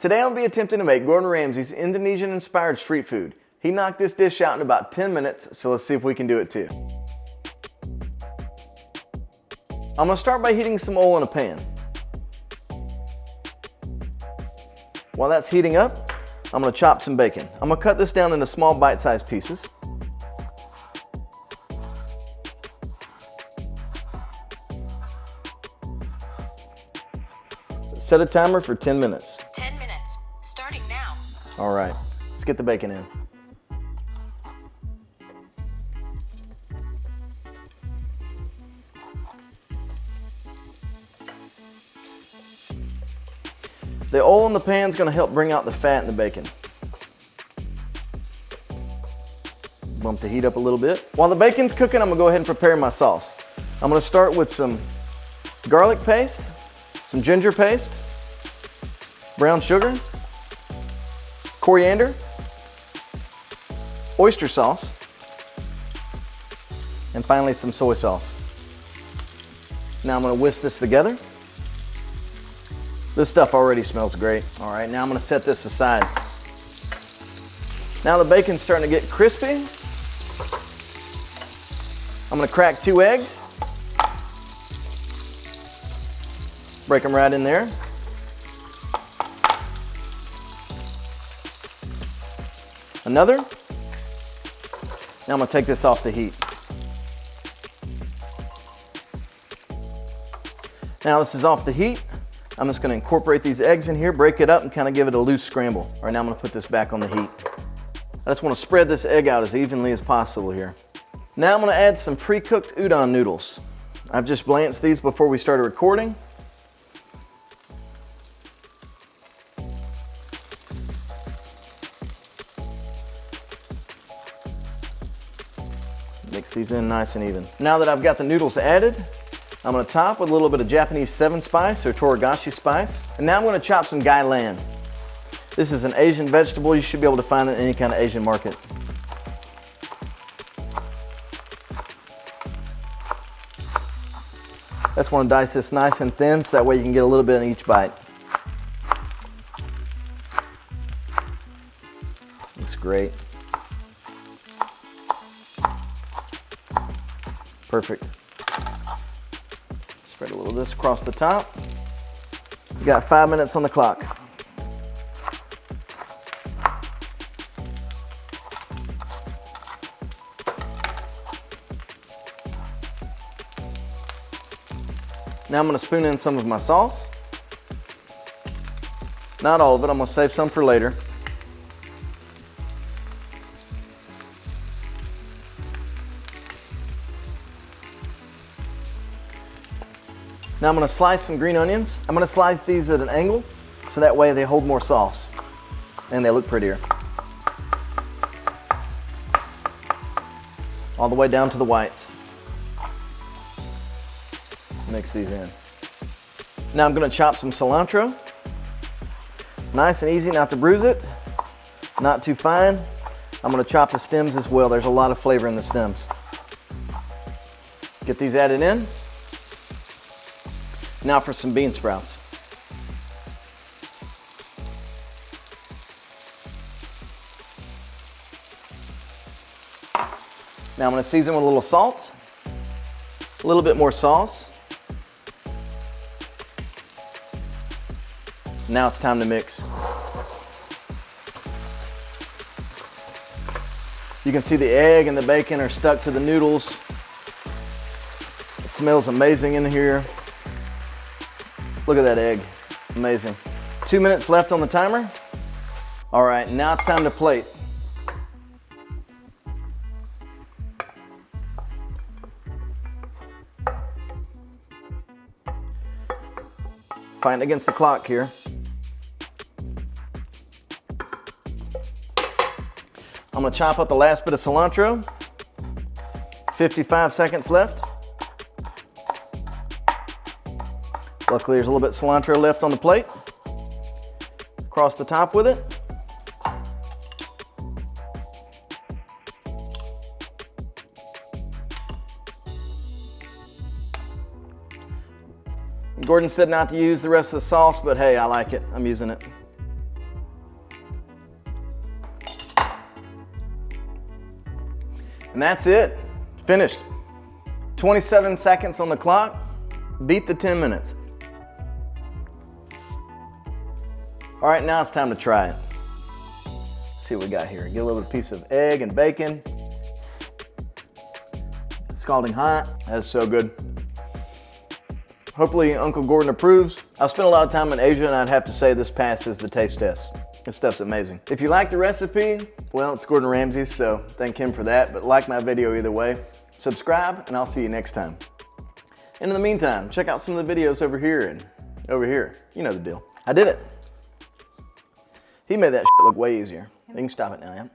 Today I'll be attempting to make Gordon Ramsay's Indonesian-inspired street food. He knocked this dish out in about 10 minutes, so let's see if we can do it too. I'm going to start by heating some oil in a pan. While that's heating up, I'm going to chop some bacon. I'm going to cut this down into small bite-sized pieces. Set a timer for 10 minutes. 10 minutes, starting now. All right, let's get the bacon in. The oil in the pan is going to help bring out the fat in the bacon. Bump the heat up a little bit. While the bacon's cooking, I'm going to go ahead and prepare my sauce. I'm going to start with some garlic paste, some ginger paste, brown sugar, coriander, oyster sauce, and finally some soy sauce. Now I'm going to whisk this together. This stuff already smells great. All right, now I'm going to set this aside. Now the bacon's starting to get crispy. I'm going to crack 2 eggs. Break them right in there. Another. Now I'm going to take this off the heat. Now this is off the heat. I'm just going to incorporate these eggs in here, break it up, and kind of give it a loose scramble. All right, now I'm going to put this back on the heat. I just want to spread this egg out as evenly as possible here. Now I'm going to add some pre-cooked udon noodles. I've just blanched these before we started recording. Mix these in nice and even. Now that I've got the noodles added, I'm going to top with a little bit of Japanese 7 spice or toragashi spice. And now I'm going to chop some gai lan. This is an Asian vegetable. You should be able to find it in any kind of Asian market. I just want to dice this nice and thin so that way you can get a little bit in each bite. Looks great. Perfect. Spread a little of this across the top. You got 5 minutes on the clock. Now I'm going to spoon in some of my sauce. Not all of it, I'm going to save some for later. Now I'm going to slice some green onions. I'm going to slice these at an angle so that way they hold more sauce and they look prettier. All the way down to the whites. Mix these in. Now I'm going to chop some cilantro. Nice and easy, not to bruise it, not too fine. I'm going to chop the stems as well. There's a lot of flavor in the stems. Get these added in. Now for some bean sprouts. Now I'm going to season with a little salt, a little bit more sauce. Now it's time to mix. You can see the egg and the bacon are stuck to the noodles. It smells amazing in here. Look at that egg, amazing. 2 minutes left on the timer. All right, now it's time to plate. Fighting against the clock here. I'm gonna chop up the last bit of cilantro. 55 seconds left. Luckily, there's a little bit of cilantro left on the plate. Across the top with it. Gordon said not to use the rest of the sauce, but hey, I like it. I'm using it. And that's it, finished. 27 seconds on the clock, beat the 10 minutes. All right, now it's time to try it. Let's see what we got here. Get a little piece of egg and bacon. Scalding hot, that's so good. Hopefully Uncle Gordon approves. I've spent a lot of time in Asia and I'd have to say this passes the taste test. This stuff's amazing. If you like the recipe, well, it's Gordon Ramsay, so thank him for that, but like my video either way. Subscribe and I'll see you next time. And in the meantime, check out some of the videos over here and over here. You know the deal. I did it. He made that shit look way easier. You can stop it now, yeah?